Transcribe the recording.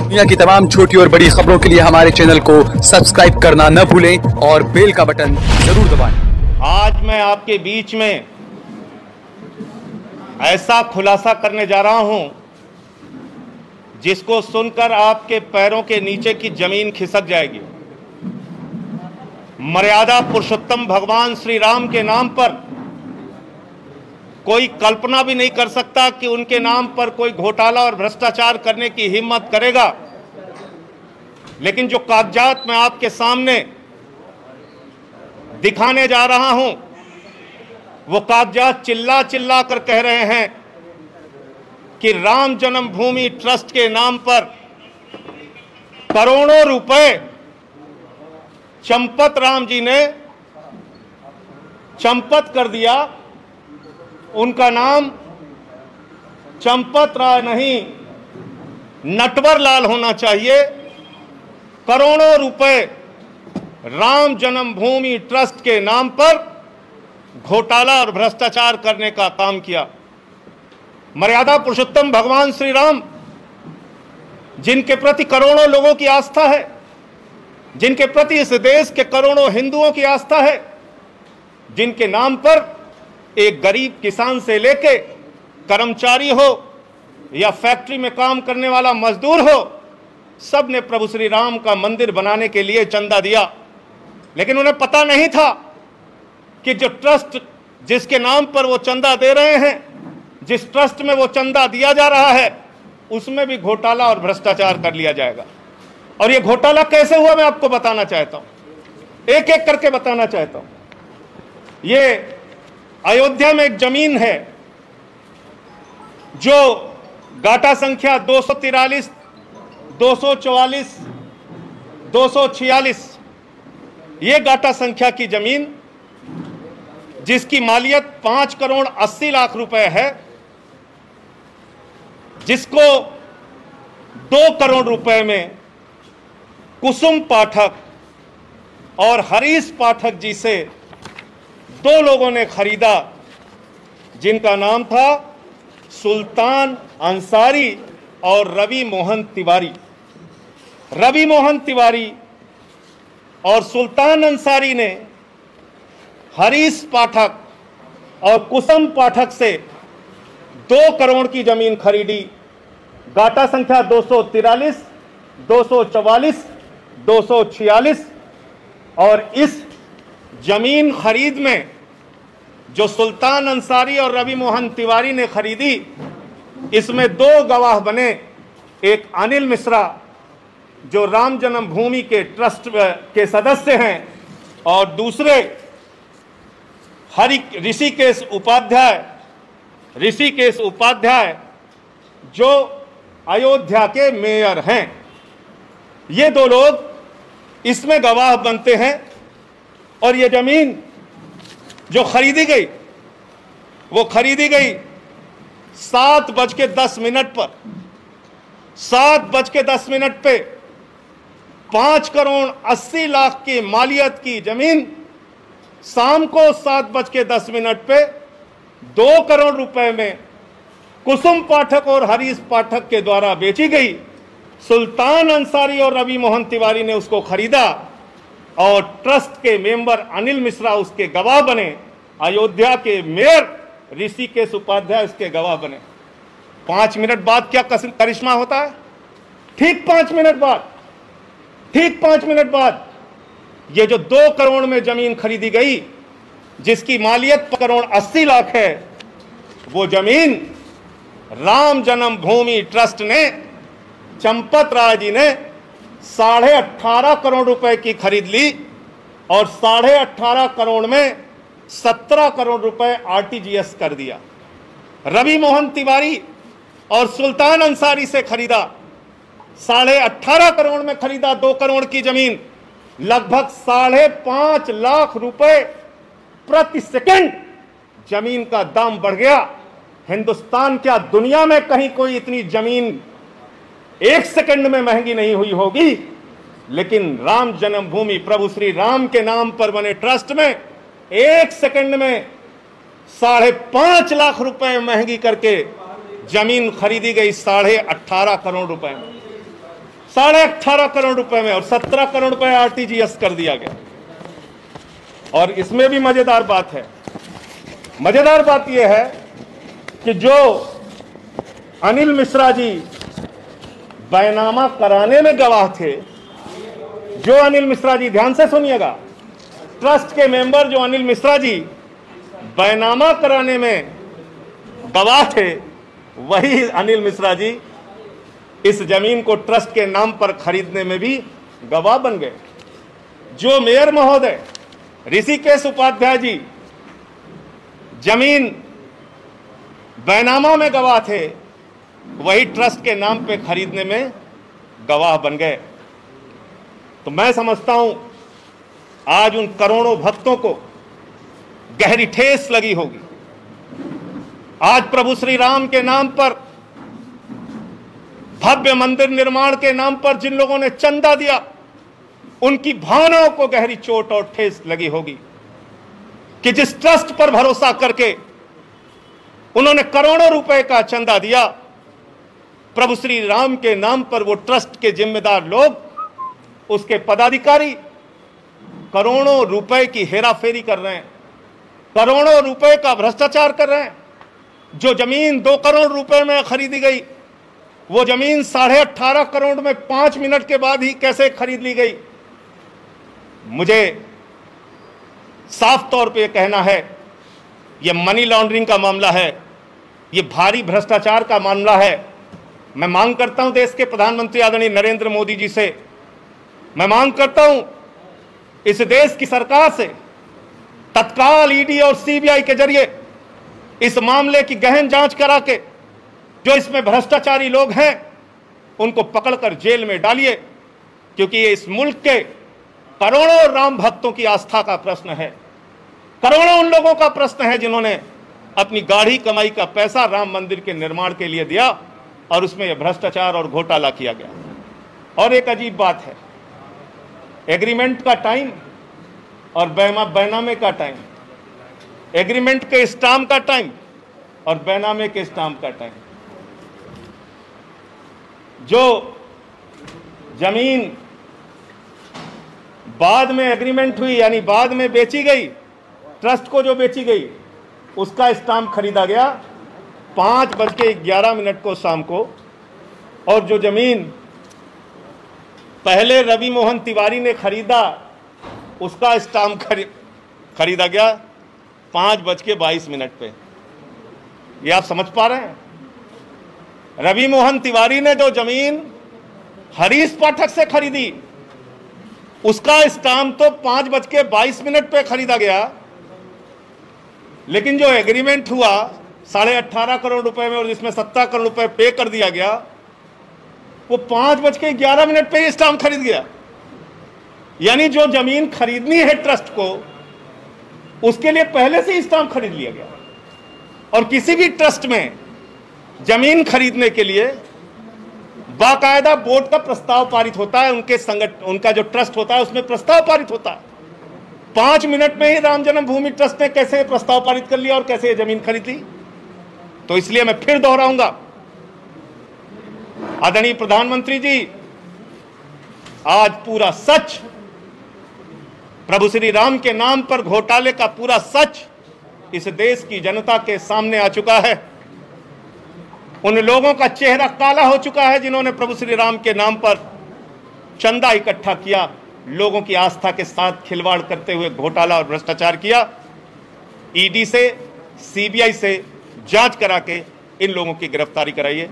दुनिया की तमाम छोटी और बड़ी खबरों के लिए हमारे चैनल को सब्सक्राइब करना न भूलें और बेल का बटन जरूर दबाएं। आज मैं आपके बीच में ऐसा खुलासा करने जा रहा हूं जिसको सुनकर आपके पैरों के नीचे की जमीन खिसक जाएगी। मर्यादा पुरुषोत्तम भगवान श्री राम के नाम पर कोई कल्पना भी नहीं कर सकता कि उनके नाम पर कोई घोटाला और भ्रष्टाचार करने की हिम्मत करेगा। लेकिन जो कागजात मैं आपके सामने दिखाने जा रहा हूं, वो कागजात चिल्ला चिल्ला कर कह रहे हैं कि राम जन्मभूमि ट्रस्ट के नाम पर करोड़ों रुपए चंपत राम जी ने चंपत कर दिया। उनका नाम चंपत राय नहीं, नटवर लाल होना चाहिए। करोड़ों रुपए राम जन्मभूमि ट्रस्ट के नाम पर घोटाला और भ्रष्टाचार करने का काम किया। मर्यादा पुरुषोत्तम भगवान श्री राम, जिनके प्रति करोड़ों लोगों की आस्था है, जिनके प्रति इस देश के करोड़ों हिंदुओं की आस्था है, जिनके नाम पर एक गरीब किसान से लेके कर्मचारी हो या फैक्ट्री में काम करने वाला मजदूर हो, सब ने प्रभु श्री राम का मंदिर बनाने के लिए चंदा दिया। लेकिन उन्हें पता नहीं था कि जो ट्रस्ट जिसके नाम पर वो चंदा दे रहे हैं, जिस ट्रस्ट में वो चंदा दिया जा रहा है, उसमें भी घोटाला और भ्रष्टाचार कर लिया जाएगा। और ये घोटाला कैसे हुआ मैं आपको बताना चाहता हूं, एक एक करके बताना चाहता हूं। ये अयोध्या में एक जमीन है जो गाटा संख्या 243, 244, 246, ये गाटा संख्या की जमीन जिसकी मालियत 5 करोड़ 80 लाख रुपए है, जिसको 2 करोड़ रुपए में कुसुम पाठक और हरीश पाठक जी से 2 लोगों ने खरीदा, जिनका नाम था सुल्तान अंसारी और रवि मोहन तिवारी। रवि मोहन तिवारी और सुल्तान अंसारी ने हरीश पाठक और कुसुम पाठक से 2 करोड़ की जमीन खरीदी। गाटा संख्या 243, 244, 246। और इस जमीन खरीद में जो सुल्तान अंसारी और रवि मोहन तिवारी ने खरीदी, इसमें 2 गवाह बने। एक अनिल मिश्रा जो राम जन्मभूमि के ट्रस्ट के सदस्य हैं, और दूसरे ऋषिकेश उपाध्याय जो अयोध्या के मेयर हैं। ये 2 लोग इसमें गवाह बनते हैं। और ये जमीन जो खरीदी गई, वो खरीदी गई 7:10 पर। 7:10 पे 5 करोड़ 80 लाख की मालियत की जमीन शाम को 7:10 पे 2 करोड़ रुपए में कुसुम पाठक और हरीश पाठक के द्वारा बेची गई। सुल्तान अंसारी और रवि मोहन तिवारी ने उसको खरीदा और ट्रस्ट के मेंबर अनिल मिश्रा उसके गवाह बने। अयोध्या के मेयर ऋषिकेश उपाध्याय उसके गवाह बने। 5 मिनट बाद क्या करिश्मा होता है? ठीक 5 मिनट बाद ये जो 2 करोड़ में जमीन खरीदी गई, जिसकी मालियत 5 करोड़ 80 लाख है, वो जमीन राम जन्मभूमि ट्रस्ट ने, चंपत राय जी ने 18.5 करोड़ रुपए की खरीद ली। और 18.5 करोड़ में 17 करोड़ रुपए आरटीजीएस कर दिया। रवि मोहन तिवारी और सुल्तान अंसारी से खरीदा, 18.5 करोड़ में खरीदा 2 करोड़ की जमीन। लगभग 5.5 लाख रुपए प्रति सेकंड जमीन का दाम बढ़ गया। हिंदुस्तान क्या दुनिया में कहीं कोई इतनी जमीन 1 सेकंड में महंगी नहीं हुई होगी। लेकिन राम जन्मभूमि प्रभु श्री राम के नाम पर बने ट्रस्ट में 1 सेकंड में 5.5 लाख रुपए महंगी करके जमीन खरीदी गई 18.5 करोड़ रुपए में। 18.5 करोड़ रुपए में, और 17 करोड़ रुपए आरटीजीएस कर दिया गया। और इसमें भी मजेदार बात है, मजेदार बात यह है कि जो अनिल मिश्रा जी बैनामा कराने में गवाह थे, जो अनिल मिश्रा जी, ध्यान से सुनिएगा, ट्रस्ट के मेंबर जो अनिल मिश्रा जी बैनामा कराने में गवाह थे, वही अनिल मिश्रा जी इस जमीन को ट्रस्ट के नाम पर खरीदने में भी गवाह बन गए। जो मेयर महोदय ऋषिकेश उपाध्याय जी जमीन बैनामा में गवाह थे, वही ट्रस्ट के नाम पे खरीदने में गवाह बन गए। तो मैं समझता हूं आज उन करोड़ों भक्तों को गहरी ठेस लगी होगी। आज प्रभु श्री राम के नाम पर, भव्य मंदिर निर्माण के नाम पर जिन लोगों ने चंदा दिया, उनकी भावनाओं को गहरी चोट और ठेस लगी होगी कि जिस ट्रस्ट पर भरोसा करके उन्होंने करोड़ों रुपए का चंदा दिया, प्रभु श्री राम के नाम पर वो ट्रस्ट के जिम्मेदार लोग, उसके पदाधिकारी करोड़ों रुपए की हेराफेरी कर रहे हैं, करोड़ों रुपए का भ्रष्टाचार कर रहे हैं। जो जमीन 2 करोड़ रुपए में खरीदी गई, वो जमीन 18.5 करोड़ में 5 मिनट के बाद ही कैसे खरीद ली गई। मुझे साफ तौर पे कहना है, यह मनी लॉन्ड्रिंग का मामला है, यह भारी भ्रष्टाचार का मामला है। मैं मांग करता हूं देश के प्रधानमंत्री आदरणीय नरेंद्र मोदी जी से, मैं मांग करता हूं इस देश की सरकार से, तत्काल ईडी और सीबीआई के जरिए इस मामले की गहन जांच करा के जो इसमें भ्रष्टाचारी लोग हैं उनको पकड़कर जेल में डालिए, क्योंकि ये इस मुल्क के करोड़ों राम भक्तों की आस्था का प्रश्न है। करोड़ों उन लोगों का प्रश्न है जिन्होंने अपनी गाढ़ी कमाई का पैसा राम मंदिर के निर्माण के लिए दिया और उसमें यह भ्रष्टाचार और घोटाला किया गया। और एक अजीब बात है, एग्रीमेंट का टाइम और बैनामे का टाइम, एग्रीमेंट के स्टाम्प का टाइम और बैनामे के स्टाम्प का टाइम। जो जमीन बाद में एग्रीमेंट हुई, यानी बाद में बेची गई, ट्रस्ट को जो बेची गई, उसका स्टाम्प खरीदा गया 5:11 को शाम को, और जो जमीन पहले रवि मोहन तिवारी ने खरीदा, उसका स्टाम्प खरीदा गया 5:22 पे। ये आप समझ पा रहे हैं? रवि मोहन तिवारी ने जो जमीन हरीश पाठक से खरीदी, उसका स्टाम्प तो 5:22 पे खरीदा गया, लेकिन जो एग्रीमेंट हुआ 18.5 करोड़ रुपए में और जिसमें 17 करोड़ रुपए पे कर दिया गया, वो 5:11 पे स्टाम्प खरीद गया। यानी जो जमीन खरीदनी है ट्रस्ट को, उसके लिए पहले से स्टाम्प खरीद लिया गया। और किसी भी ट्रस्ट में जमीन खरीदने के लिए बाकायदा बोर्ड का प्रस्ताव पारित होता है, उनका जो ट्रस्ट होता है उसमें प्रस्ताव पारित होता है। 5 मिनट में ही राम जन्मभूमि ट्रस्ट ने कैसे प्रस्ताव पारित कर लिया और कैसे जमीन खरीद ली। तो इसलिए मैं फिर दोहराऊंगा, आदरणीय प्रधानमंत्री जी, आज पूरा सच, प्रभु श्री राम के नाम पर घोटाले का पूरा सच इस देश की जनता के सामने आ चुका है। उन लोगों का चेहरा काला हो चुका है जिन्होंने प्रभु श्री राम के नाम पर चंदा इकट्ठा किया, लोगों की आस्था के साथ खिलवाड़ करते हुए घोटाला और भ्रष्टाचार किया। ईडी से, सीबीआई से जांच करा के इन लोगों की गिरफ्तारी कराइए।